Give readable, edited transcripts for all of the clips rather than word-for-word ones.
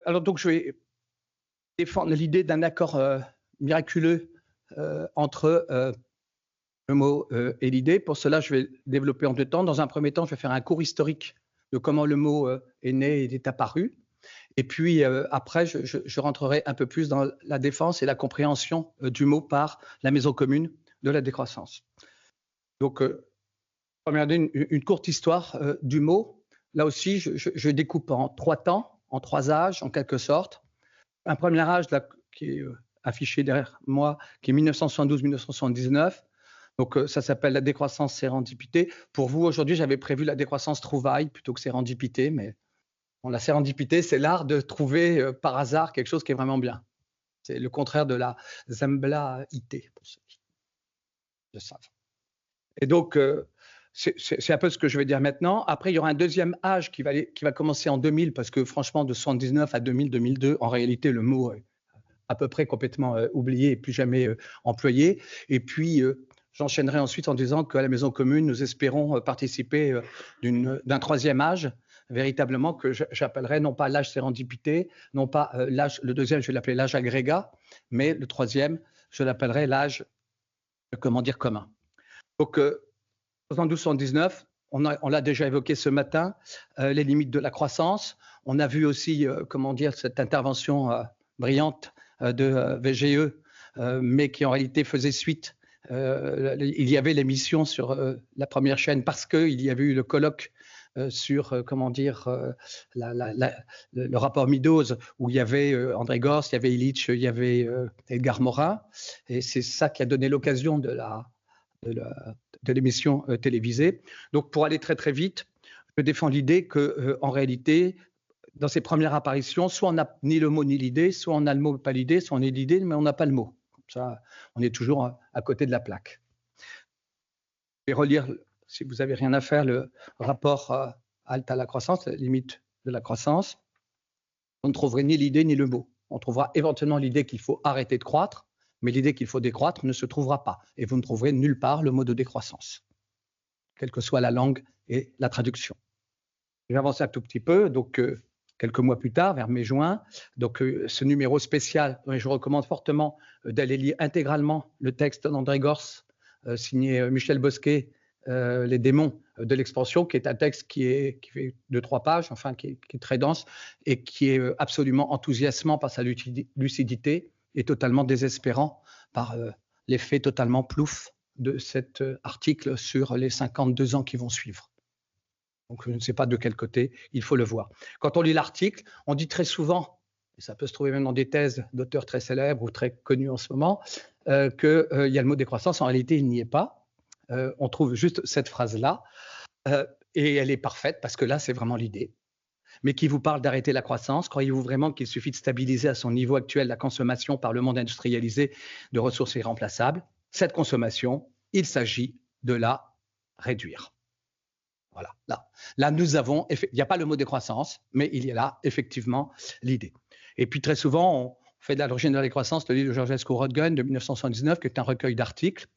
Alors donc je vais défendre l'idée d'un accord, miraculeux, entre, le mot, et l'idée. Pour cela, je vais développer en 2 temps. Dans un premier temps, je vais faire un cours historique de comment le mot, est né et est apparu. Et puis, après, je rentrerai un peu plus dans la défense et la compréhension, du mot par la maison commune de la décroissance. Donc, regardez une courte histoire, du mot. Là aussi, je découpe en 3 temps, en 3 âges, en quelque sorte. Un premier âge là, qui est affiché derrière moi, qui est 1972-1979. Donc, ça s'appelle la décroissance sérendipité. Pour vous, aujourd'hui, j'avais prévu la décroissance trouvaille plutôt que sérendipité, mais bon, la sérendipité, c'est l'art de trouver par hasard quelque chose qui est vraiment bien. C'est le contraire de la zemblaïté, pour ceux qui le savent. Et donc, c'est un peu ce que je vais dire maintenant. Après, il y aura un deuxième âge qui va commencer en 2000, parce que franchement, de 79 à 2000, 2002, en réalité, le mot est à peu près complètement oublié et plus jamais employé. Et puis, j'enchaînerai ensuite en disant qu'à la Maison commune, nous espérons participer d'un troisième âge, véritablement, que j'appellerai non pas l'âge sérendipité, non pas l'âge, le deuxième, je vais l'appeler l'âge agrégat, mais le troisième, je l'appellerai l'âge, comment dire, commun. Donc, 72-79, on l'a déjà évoqué ce matin, les limites de la croissance. On a vu aussi, comment dire, cette intervention brillante de VGE, mais qui en réalité faisait suite. Il y avait l'émission sur la première chaîne parce qu'il y avait eu le colloque sur, comment dire, le rapport Meadows, où il y avait André Gorz, il y avait Illich, il y avait Edgar Morin. Et c'est ça qui a donné l'occasion de l'émission télévisée. Donc, pour aller très très vite, je défends l'idée que, en réalité, dans ses premières apparitions, soit on n'a ni le mot ni l'idée, soit on a le mot pas l'idée, soit on a l'idée mais on n'a pas le mot. Comme ça, on est toujours à côté de la plaque. Je vais relire, si vous n'avez rien à faire, le rapport Halte à la croissance, la limite de la croissance. On ne trouverait ni l'idée ni le mot. On trouvera éventuellement l'idée qu'il faut arrêter de croître, mais l'idée qu'il faut décroître ne se trouvera pas. Et vous ne trouverez nulle part le mot de décroissance, quelle que soit la langue et la traduction. Je vais avancer un tout petit peu. Donc, quelques mois plus tard, vers mai-juin, donc ce numéro spécial, dont je recommande fortement d'aller lire intégralement le texte d'André Gorz, signé Michel Bosquet, Les démons de l'expansion, qui est un texte qui fait 2-3 pages, enfin qui est très dense et qui est absolument enthousiasmant par sa lucidité et totalement désespérant par l'effet totalement plouf de cet article sur les 52 ans qui vont suivre. Donc, je ne sais pas de quel côté, il faut le voir. Quand on lit l'article, on dit très souvent, et ça peut se trouver même dans des thèses d'auteurs très célèbres ou très connus en ce moment, qu'il y a le mot décroissance. En réalité, il n'y est pas. On trouve juste cette phrase-là, et elle est parfaite parce que là, c'est vraiment l'idée. Mais qui vous parle d'arrêter la croissance, croyez-vous vraiment qu'il suffit de stabiliser à son niveau actuel la consommation par le monde industrialisé de ressources irremplaçables? Cette consommation, il s'agit de la réduire. Voilà, là nous avons, il n'y a pas le mot décroissance, mais il y a là effectivement l'idée. Et puis très souvent, on fait de l'origine de la décroissance, le livre de Georgescu Roegen de 1979, qui est un recueil d'articles.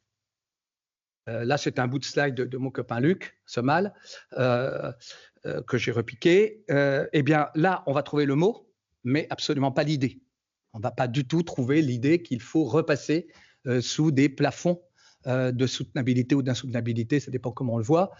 Là, c'est un bout de slide de mon copain Luc Sommal, que j'ai repiqué. Eh bien, là, on va trouver le mot, mais absolument pas l'idée. On ne va pas du tout trouver l'idée qu'il faut repasser sous des plafonds de soutenabilité ou d'insoutenabilité, ça dépend comment on le voit,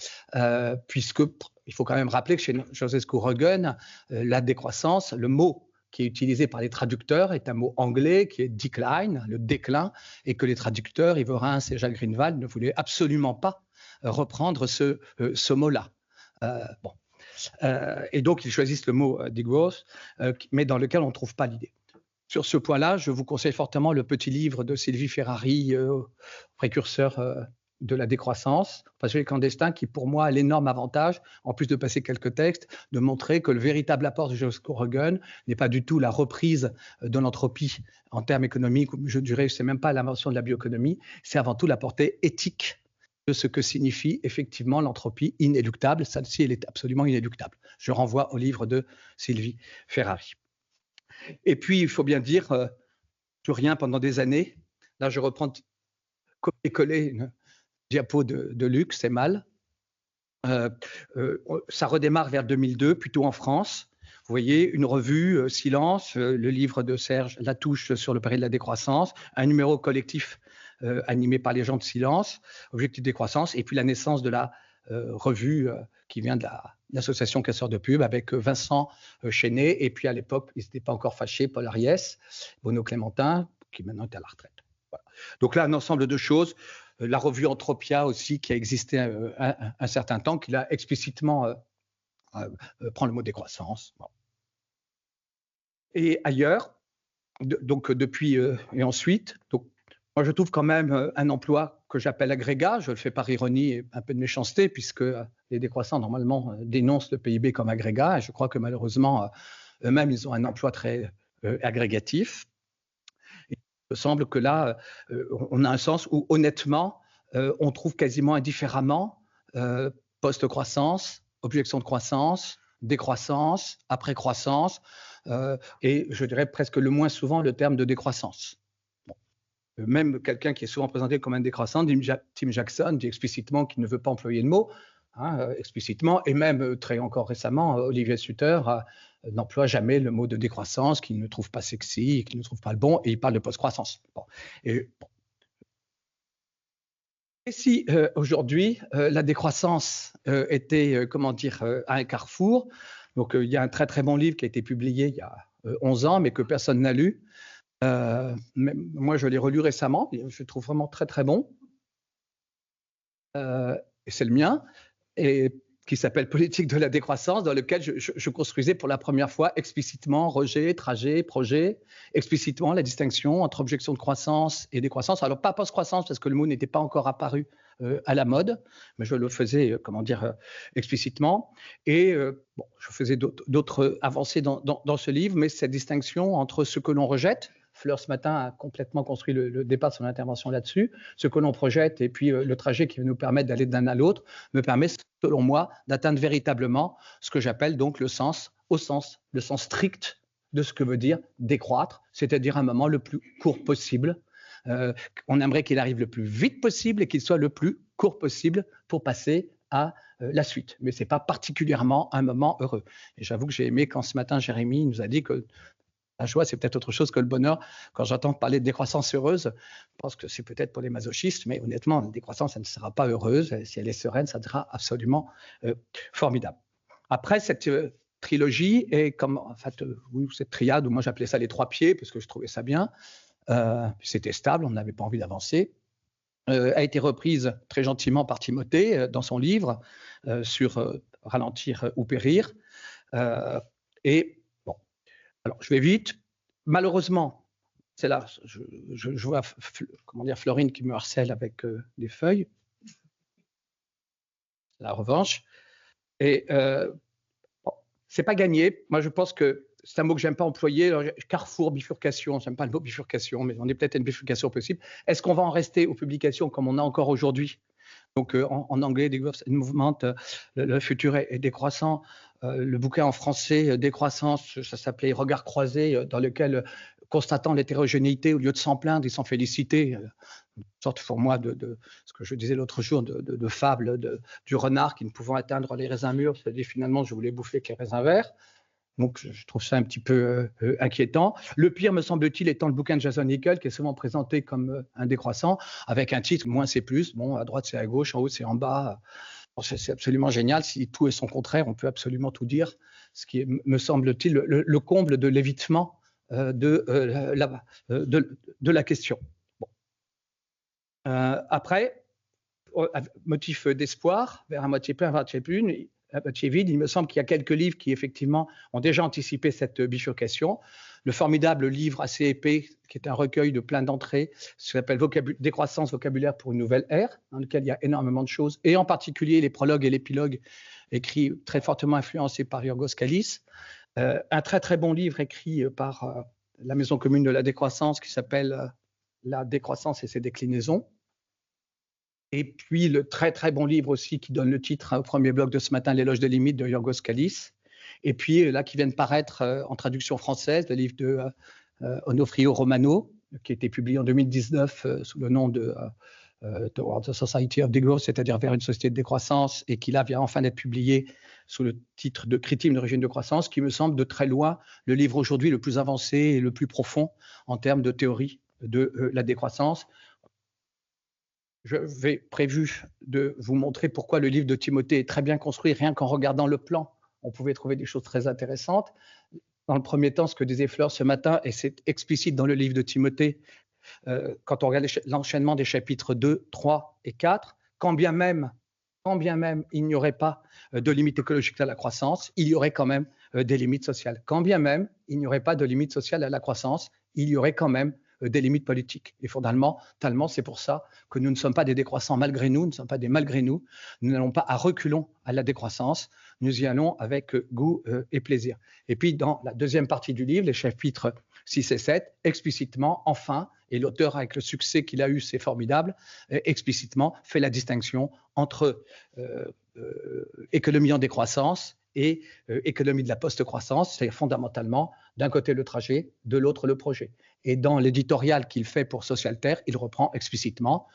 puisque il faut quand même rappeler que chez Georgescu Roegen, la décroissance, le mot qui est utilisé par les traducteurs est un mot anglais qui est decline, le déclin, et que les traducteurs, Ivo Rins et Jacques Greenwald, ne voulaient absolument pas reprendre ce mot-là. Bon. Et donc, ils choisissent le mot degrowth, mais dans lequel on ne trouve pas l'idée. Sur ce point-là, je vous conseille fortement le petit livre de Sylvie Ferrari, précurseur de la décroissance, Passionné clandestin, qui pour moi a l'énorme avantage, en plus de passer quelques textes, de montrer que le véritable apport de Georgescu Roegen n'est pas du tout la reprise de l'entropie en termes économiques, ou je dirais, c'est même pas l'invention de la bioéconomie, c'est avant tout la portée éthique de ce que signifie effectivement l'entropie inéluctable. Celle-ci, elle est absolument inéluctable. Je renvoie au livre de Sylvie Ferrari. Et puis, il faut bien dire, plus rien pendant des années. Là, je reprends coller une diapo de Luc, c'est mal. Ça redémarre vers 2002, plutôt en France. Vous voyez, une revue, Silence, le livre de Serge Latouche sur le péril de la décroissance, un numéro collectif animé par les gens de Silence, Objectif décroissance, et puis la naissance de la revue qui vient de l'association Casseurs de pub avec Vincent Chenet, et puis à l'époque, ils n'étaient pas encore fâchés, Paul Ariès, Bono Clémentin, qui maintenant est à la retraite. Voilà. Donc là, un ensemble de choses. La revue Entropia aussi, qui a existé un certain temps, qui a explicitement prend le mot décroissance. Bon. Et ailleurs, donc depuis et ensuite, donc, moi je trouve quand même un emploi que j'appelle agrégat, je le fais par ironie et un peu de méchanceté, puisque les décroissants normalement dénoncent le PIB comme agrégat, et je crois que malheureusement, eux-mêmes, ils ont un emploi très agrégatif. Et il me semble que là, on a un sens où honnêtement, on trouve quasiment indifféremment post-croissance, objection de croissance, décroissance, après-croissance, et je dirais presque le moins souvent le terme de décroissance. Bon. Même quelqu'un qui est souvent présenté comme un décroissant, Tim Jackson, dit explicitement qu'il ne veut pas employer le mot, explicitement, et même très encore récemment, Olivier Sutter n'emploie jamais le mot de décroissance, qu'il ne trouve pas sexy, qu'il ne trouve pas le bon, et il parle de post-croissance. Bon. Et si aujourd'hui la décroissance était, comment dire, à un carrefour, donc il y a un très très bon livre qui a été publié il y a 11 ans, mais que personne n'a lu. Moi, je l'ai relu récemment, et je le trouve vraiment très très bon. Et c'est le mien, et qui s'appelle Politique de la décroissance, dans lequel je construisais pour la première fois explicitement rejet, trajet, projet, explicitement la distinction entre objection de croissance et décroissance. Alors pas post-croissance, parce que le mot n'était pas encore apparu à la mode, mais je le faisais, comment dire, explicitement. Et bon, je faisais d'autres avancées dans ce livre, mais cette distinction entre ce que l'on rejette, Fleur ce matin a complètement construit le départ de son intervention là-dessus, ce que l'on projette et puis le trajet qui va nous permettre d'aller d'un à l'autre me permet, selon moi, d'atteindre véritablement ce que j'appelle donc le sens strict de ce que veut dire décroître, c'est-à-dire un moment le plus court possible. On aimerait qu'il arrive le plus vite possible et qu'il soit le plus court possible pour passer à la suite. Mais ce n'est pas particulièrement un moment heureux. Et j'avoue que j'ai aimé quand ce matin, Jérémy nous a dit que la joie, c'est peut-être autre chose que le bonheur. Quand j'entends parler de décroissance heureuse, je pense que c'est peut-être pour les masochistes, mais honnêtement, la décroissance, elle ne sera pas heureuse. Si elle est sereine, ça sera absolument formidable. Après, cette trilogie est comme, en fait, cette triade, où moi j'appelais ça les 3 pieds, parce que je trouvais ça bien. C'était stable, on n'avait pas envie d'avancer. A été reprise très gentiment par Timothée dans son livre sur Ralentir ou périr. Et bon, alors je vais vite. Malheureusement, c'est là, je vois comment dire, Florine qui me harcèle avec des feuilles. La revanche. Et bon, c'est pas gagné. Moi, je pense que c'est un mot que j'aime pas employer. Alors, carrefour, bifurcation, j'aime pas le mot bifurcation, mais on est peut-être à une bifurcation possible. Est-ce qu'on va en rester aux publications comme on a encore aujourd'hui? Donc en anglais, Degrowth Movement, le futur est décroissant. Le bouquin en français, Décroissance, ça s'appelait Regards croisés, dans lequel, constatant l'hétérogénéité, au lieu de s'en plaindre, ils s'en félicitaient. Une sorte pour moi de ce que je disais l'autre jour, de fable du renard qui ne pouvant atteindre les raisins mûrs, c'est-à-dire finalement je voulais bouffer que les raisins verts. Donc je trouve ça un petit peu inquiétant. Le pire, me semble-t-il, étant le bouquin de Jason Hickel, qui est souvent présenté comme un décroissant, avec un titre « Moins c'est plus ». Bon, à droite c'est à gauche, en haut c'est en bas. Bon, c'est absolument génial. Si tout est son contraire, on peut absolument tout dire. Ce qui est, me semble-t-il, le comble de l'évitement de la question. Bon. Après, motif d'espoir, vers un moitié plein, à moitié vide, il me semble qu'il y a quelques livres qui, effectivement, ont déjà anticipé cette bifurcation. Le formidable livre assez épais, qui est un recueil de plein d'entrées, qui s'appelle Décroissance, vocabulaire pour une nouvelle ère, dans lequel il y a énormément de choses, et en particulier les prologues et l'épilogue, écrits très fortement influencés par Yorgos Kallis. Un très très bon livre écrit par la Maison commune de la décroissance, qui s'appelle La décroissance et ses déclinaisons. Et puis le très très bon livre aussi qui donne le titre au premier bloc de ce matin, L'éloge des limites de Yorgos Kallis. Et puis là qui vient de paraître en traduction française, le livre de Onofrio Romano, qui a été publié en 2019 sous le nom de Towards a Society of Degrowth, c'est-à-dire vers une société de décroissance, et qui là vient enfin d'être publié sous le titre de Critique d'origine de croissance, qui me semble de très loin le livre aujourd'hui le plus avancé et le plus profond en termes de théorie de la décroissance. Je vais prévu de vous montrer pourquoi le livre de Timothée est très bien construit, rien qu'en regardant le plan. On pouvait trouver des choses très intéressantes. Dans le premier temps, ce que disait Fleur ce matin, et c'est explicite dans le livre de Timothée, quand on regarde l'enchaînement des chapitres 2, 3 et 4, quand bien même il n'y aurait pas de limite écologique à la croissance, il y aurait quand même des limites sociales. Quand bien même il n'y aurait pas de limite sociale à la croissance, il y aurait quand même des limites politiques. Et fondamentalement, c'est pour ça que nous ne sommes pas des décroissants malgré nous, nous ne sommes pas des malgré nous. Nous n'allons pas à reculons à la décroissance, nous y allons avec goût et plaisir. Et puis, dans la deuxième partie du livre, les chapitres 6 et 7, explicitement, enfin, et l'auteur, avec le succès qu'il a eu, c'est formidable, explicitement fait la distinction entre économie en décroissance et économie de la post-croissance, c'est fondamentalement d'un côté le trajet, de l'autre le projet. Et dans l'éditorial qu'il fait pour Socialterre, il reprend explicitement,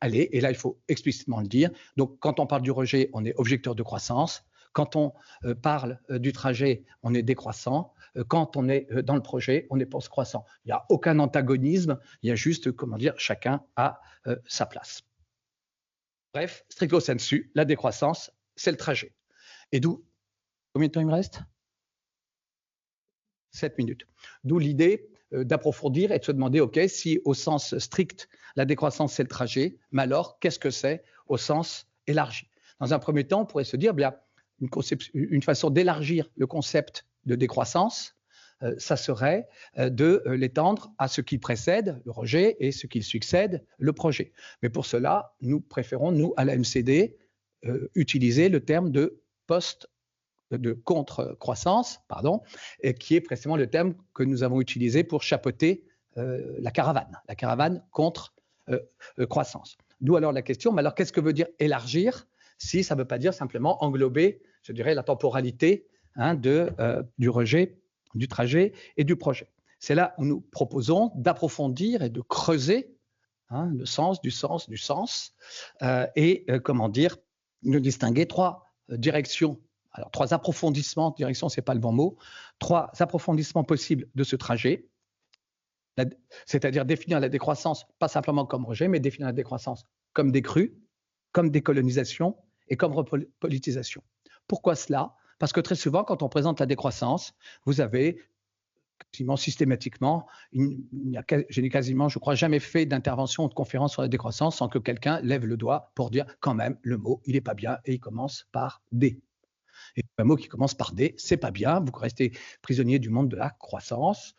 allez, et là il faut explicitement le dire, donc quand on parle du rejet, on est objecteur de croissance, quand on parle du trajet, on est décroissant, quand on est dans le projet, on est post-croissant. Il n'y a aucun antagonisme, il y a juste, comment dire, chacun a sa place. Bref, stricto sensu, la décroissance, c'est le trajet. Et d'où, combien de temps il me reste ? 7 minutes. D'où l'idée d'approfondir et de se demander, OK, si au sens strict, la décroissance, c'est le trajet, mais alors, qu'est-ce que c'est au sens élargi ? Dans un premier temps, on pourrait se dire, bien, une façon d'élargir le concept de décroissance, ça serait de l'étendre à ce qui précède le rejet et ce qui succède le projet. Mais pour cela, nous préférons, nous, à la MCD, utiliser le terme de contre-croissance, qui est précisément le terme que nous avons utilisé pour chapeauter la caravane contre croissance. D'où alors la question, mais alors qu'est-ce que veut dire élargir si ça ne veut pas dire simplement englober, je dirais, la temporalité du rejet, du trajet et du projet. C'est là où nous proposons d'approfondir et de creuser le sens du sens du sens et de distinguer trois directions. Alors, trois approfondissements, direction, ce n'est pas le bon mot, trois approfondissements possibles de ce trajet, c'est-à-dire définir la décroissance, pas simplement comme rejet, mais définir la décroissance comme décrue, comme décolonisation et comme repolitisation. Pourquoi cela ? Parce que très souvent, quand on présente la décroissance, vous avez quasiment systématiquement, je n'ai quasiment, je crois, jamais fait d'intervention ou de conférence sur la décroissance sans que quelqu'un lève le doigt pour dire quand même, le mot, il n'est pas bien et il commence par D. Et un mot qui commence par D, c'est pas bien, vous restez prisonnier du monde de la croissance.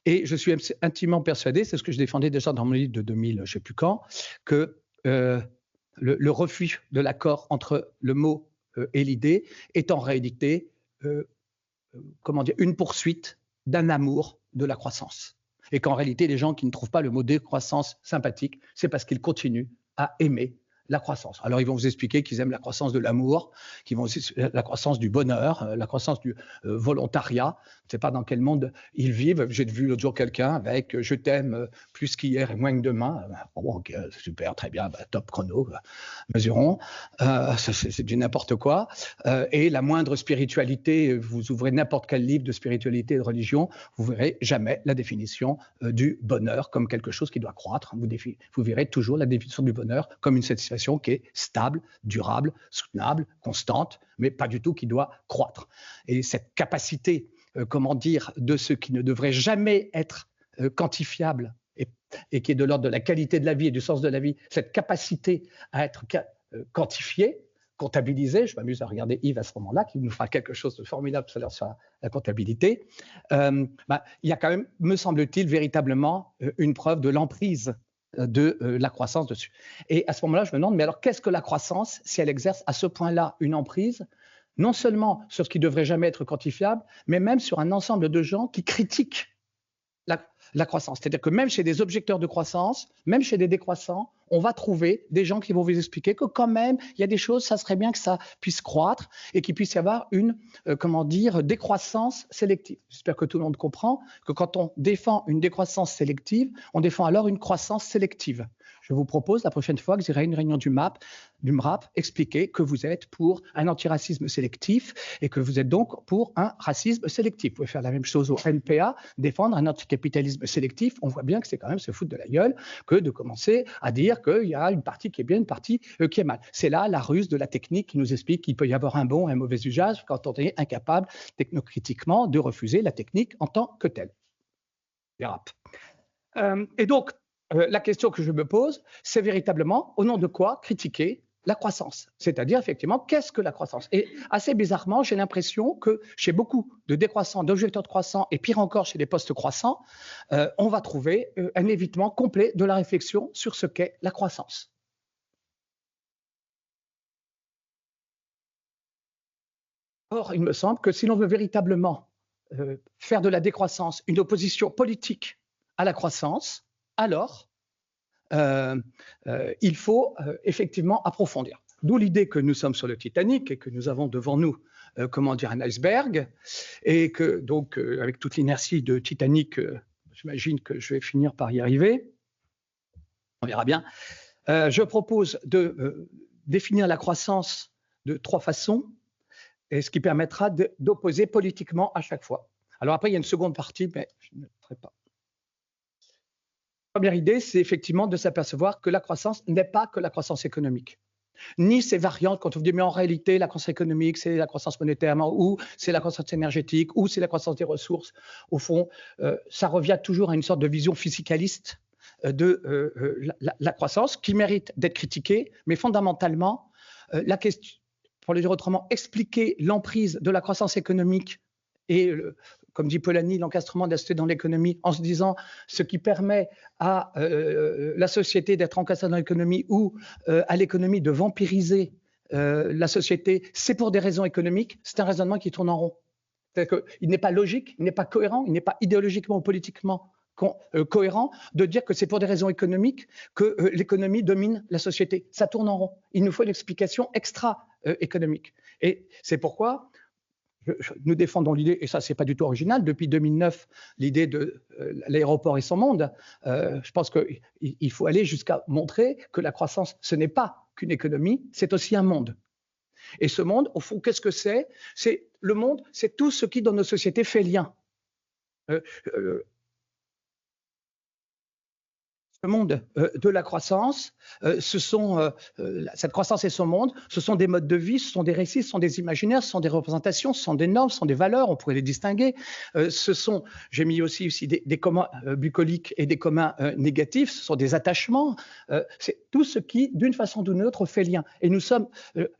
Et je suis intimement persuadé, c'est ce que je défendais déjà dans mon livre de 2000, je ne sais plus quand, que le refus de l'accord entre le mot et l'idée est en réalité une poursuite d'un amour de la croissance. Et qu'en réalité, les gens qui ne trouvent pas le mot décroissance sympathique, c'est parce qu'ils continuent à aimer la croissance. Alors, ils vont vous expliquer qu'ils aiment la croissance de l'amour, qu'ils vont aussi la croissance du bonheur, la croissance du volontariat. Je ne sais pas dans quel monde ils vivent. J'ai vu l'autre jour quelqu'un avec « je t'aime plus qu'hier et moins que demain ». Bon, ok, super, très bien, top chrono, mesurons. C'est du n'importe quoi. Et la moindre spiritualité, vous ouvrez n'importe quel livre de spiritualité et de religion, vous verrez jamais la définition du bonheur comme quelque chose qui doit croître. Vous verrez toujours la définition du bonheur comme une satisfaction qui est stable, durable, soutenable, constante, mais pas du tout qui doit croître. Et cette capacité, de ce qui ne devrait jamais être quantifiable et qui est de l'ordre de la qualité de la vie et du sens de la vie, cette capacité à être quantifiée, comptabilisée, je m'amuse à regarder Yves à ce moment-là, qui nous fera quelque chose de formidable tout à l'heure sur la comptabilité, il y a quand même, me semble-t-il, véritablement une preuve de l'emprise de la croissance dessus. Et à ce moment-là, je me demande, mais alors qu'est-ce que la croissance si elle exerce à ce point-là une emprise, non seulement sur ce qui ne devrait jamais être quantifiable, mais même sur un ensemble de gens qui critiquent la croissance. C'est-à-dire que même chez des objecteurs de croissance, même chez des décroissants, on va trouver des gens qui vont vous expliquer que quand même, il y a des choses, ça serait bien que ça puisse croître et qu'il puisse y avoir une, décroissance sélective. J'espère que tout le monde comprend que quand on défend une décroissance sélective, on défend alors une croissance sélective. je vous propose la prochaine fois que vous irez à une réunion du MRAP, expliquer que vous êtes pour un antiracisme sélectif et que vous êtes donc pour un racisme sélectif. Vous pouvez faire la même chose au NPA, défendre un anticapitalisme sélectif. On voit bien que c'est quand même se foutre de la gueule que de commencer à dire qu'il y a une partie qui est bien, une partie qui est mal. C'est là la ruse de la technique qui nous explique qu'il peut y avoir un bon et un mauvais usage quand on est incapable technocritiquement de refuser la technique en tant que telle. Et donc, la question que je me pose, c'est véritablement au nom de quoi critiquer la croissance. C'est-à-dire, effectivement, qu'est-ce que la croissance? Et assez bizarrement, j'ai l'impression que chez beaucoup de décroissants, d'objecteurs de croissance, et pire encore chez les postes croissants, on va trouver un évitement complet de la réflexion sur ce qu'est la croissance. Or, il me semble que si l'on veut véritablement faire de la décroissance une opposition politique à la croissance, alors il faut effectivement approfondir. D'où l'idée que nous sommes sur le Titanic et que nous avons devant nous, comment dire, un iceberg, et que donc avec toute l'inertie de Titanic, j'imagine que je vais finir par y arriver. On verra bien. Je propose de définir la croissance de 3 façons, et ce qui permettra d'opposer politiquement à chaque fois. Alors après, il y a une seconde partie, mais je ne le ferai pas. La première idée, c'est effectivement de s'apercevoir que la croissance n'est pas que la croissance économique, ni ses variantes. Quand on dit mais en réalité, la croissance économique, c'est la croissance monétaire, ou c'est la croissance énergétique, ou c'est la croissance des ressources. Au fond, ça revient toujours à une sorte de vision physicaliste de la croissance qui mérite d'être critiquée, mais fondamentalement, la question, pour le dire autrement, expliquer l'emprise de la croissance économique et, comme dit Polanyi, l'encastrement de la société dans l'économie, en se disant ce qui permet à la société d'être encastrée dans l'économie ou à l'économie de vampiriser la société, c'est pour des raisons économiques, c'est un raisonnement qui tourne en rond. C'est-à-dire qu'il n'est pas logique, il n'est pas cohérent, il n'est pas idéologiquement ou politiquement cohérent de dire que c'est pour des raisons économiques que l'économie domine la société. Ça tourne en rond. Il nous faut une explication extra-économique. Et c'est pourquoi nous défendons l'idée, et ça c'est pas du tout original, depuis 2009, l'idée de l'aéroport et son monde. Je pense qu'il faut aller jusqu'à montrer que la croissance, ce n'est pas qu'une économie, c'est aussi un monde. Et ce monde, au fond, qu'est-ce que c'est? C'est le monde, c'est tout ce qui dans nos sociétés fait lien. Ce monde de la croissance, cette croissance et son monde, ce sont des modes de vie, ce sont des récits, ce sont des imaginaires, ce sont des représentations, ce sont des normes, ce sont des valeurs, on pourrait les distinguer. J'ai mis aussi des communs bucoliques et des communs négatifs, ce sont des attachements, c'est tout ce qui, d'une façon ou d'une autre, fait lien. Et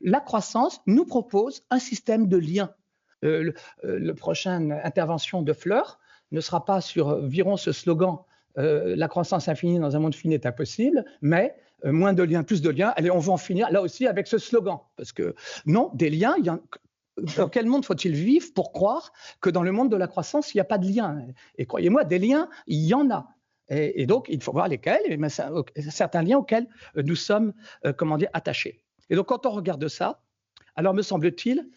la croissance nous propose un système de liens. La prochaine intervention de Fleur ne sera pas sur virons ce slogan la croissance infinie dans un monde fini est impossible, mais moins de liens, plus de liens. Allez, on va en finir là aussi avec ce slogan. Parce que non, des liens, dans quel monde faut-il vivre pour croire que dans le monde de la croissance, il n'y a pas de liens? Et croyez-moi, des liens, il y en a. Et donc, il faut voir lesquels, mais certains liens auxquels nous sommes, attachés. Et donc, quand on regarde ça, alors me semble-t-il,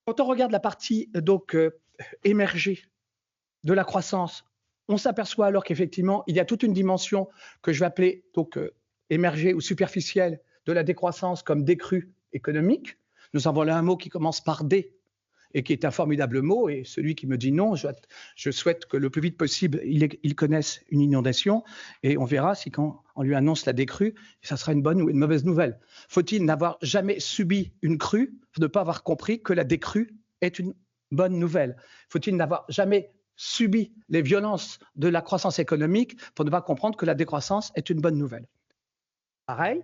quand on regarde la partie émergée de la croissance, on s'aperçoit alors qu'effectivement, il y a toute une dimension que je vais appeler émergée ou superficielle de la décroissance comme décrue économique. Nous avons là un mot qui commence par D et qui est un formidable mot. Et celui qui me dit non, je souhaite que le plus vite possible, il connaisse une inondation. Et on verra si quand on lui annonce la décrue, ça sera une bonne ou une mauvaise nouvelle. Faut-il n'avoir jamais subi une crue pour ne pas avoir compris que la décrue est une bonne nouvelle? Faut-il n'avoir jamais subi les violences de la croissance économique pour ne pas comprendre que la décroissance est une bonne nouvelle? Pareil,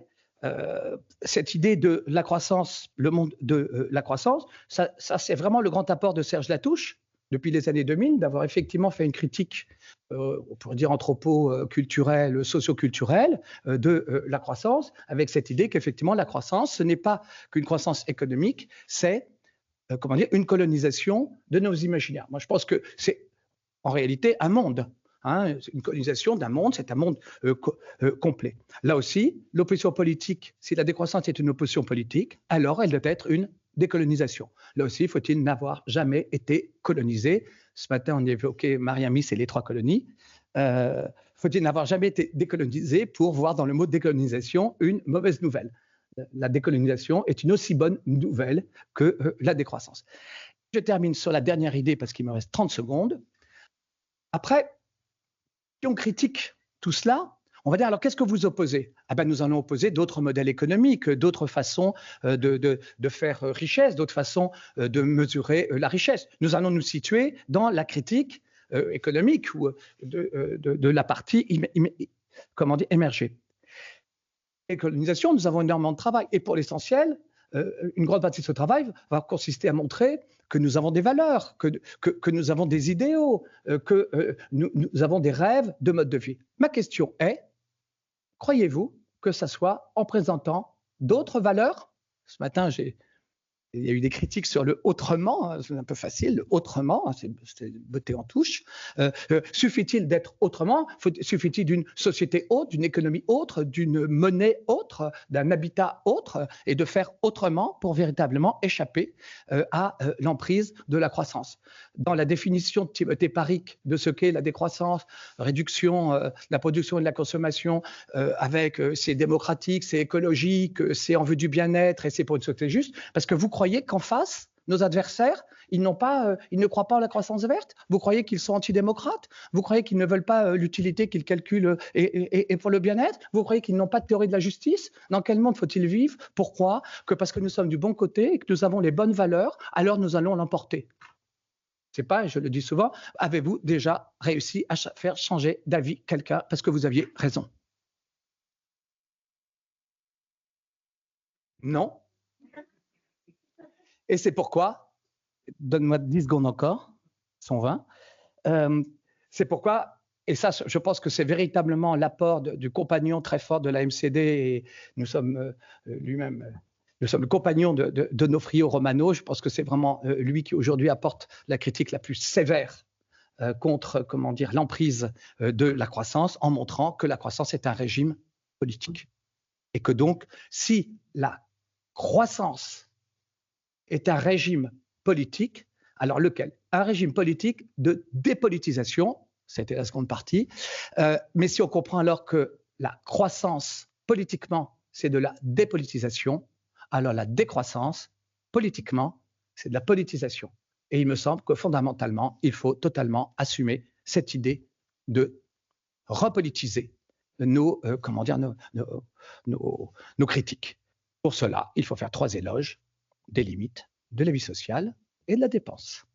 cette idée de la croissance, le monde de la croissance, ça c'est vraiment le grand apport de Serge Latouche depuis les années 2000, d'avoir effectivement fait une critique, on pourrait dire anthropo-culturelle, socio-culturelle de la croissance, avec cette idée qu'effectivement la croissance, ce n'est pas qu'une croissance économique, c'est une colonisation de nos imaginaires. Moi, je pense que c'est en réalité un monde. Une colonisation d'un monde, c'est un monde complet. Là aussi, l'opposition politique, si la décroissance est une opposition politique, alors elle doit être une décolonisation. Là aussi, faut-il n'avoir jamais été colonisé? Ce matin, on évoquait Mariamis et les 3 colonies. faut-il n'avoir jamais été décolonisé pour voir dans le mot décolonisation une mauvaise nouvelle. La décolonisation est une aussi bonne nouvelle que la décroissance. Je termine sur la dernière idée parce qu'il me reste 30 secondes. Après, si on critique tout cela, on va dire, alors qu'est-ce que vous opposez? Ah ben, nous allons opposer d'autres modèles économiques, d'autres façons de faire richesse, d'autres façons de mesurer la richesse. Nous allons nous situer dans la critique économique ou de la partie comment dire, émergée. Et colonisation, nous avons énormément de travail. Et pour l'essentiel, une grande partie de ce travail va consister à montrer que nous avons des valeurs, que nous avons des idéaux, que nous avons des rêves de mode de vie. Ma question est, croyez-vous que ça soit en présentant d'autres valeurs? Ce matin, il y a eu des critiques sur le autrement, c'est un peu facile, le autrement, c'est beauté en touche. Suffit-il d'être autrement? Suffit-il d'une société autre, d'une économie autre, d'une monnaie autre, d'un habitat autre, et de faire autrement pour véritablement échapper à l'emprise de la croissance? Dans la définition de Timothée Paric de ce qu'est la décroissance, réduction de la production et de la consommation, avec c'est démocratique, c'est écologique, c'est en vue du bien-être et c'est pour une société juste, parce que vous croyez qu'en face, nos adversaires, ils ne croient pas à la croissance verte? Vous croyez qu'ils sont antidémocrates? Vous croyez qu'ils ne veulent pas l'utilité qu'ils calculent et pour le bien-être? Vous croyez qu'ils n'ont pas de théorie de la justice? Dans quel monde faut-il vivre? Pourquoi? Que parce que nous sommes du bon côté et que nous avons les bonnes valeurs, alors nous allons l'emporter. Je ne sais pas, je le dis souvent, avez-vous déjà réussi à faire changer d'avis quelqu'un parce que vous aviez raison? Non. Et c'est pourquoi, donne-moi 10 secondes encore, sont 20, c'est pourquoi, et ça je pense que c'est véritablement l'apport du compagnon très fort de la MCD, et nous sommes lui-même, nous sommes le compagnon de Donofrio Romano, je pense que c'est vraiment lui qui aujourd'hui apporte la critique la plus sévère contre, comment dire, l'emprise de la croissance, en montrant que la croissance est un régime politique. Et que donc, si la croissance est un régime politique, alors lequel? Un régime politique de dépolitisation, c'était la seconde partie, mais si on comprend alors que la croissance politiquement, c'est de la dépolitisation, alors la décroissance, politiquement, c'est de la politisation. Et il me semble que fondamentalement, il faut totalement assumer cette idée de repolitiser nos critiques. Pour cela, il faut faire 3 éloges: des limites, de la vie sociale et de la dépense.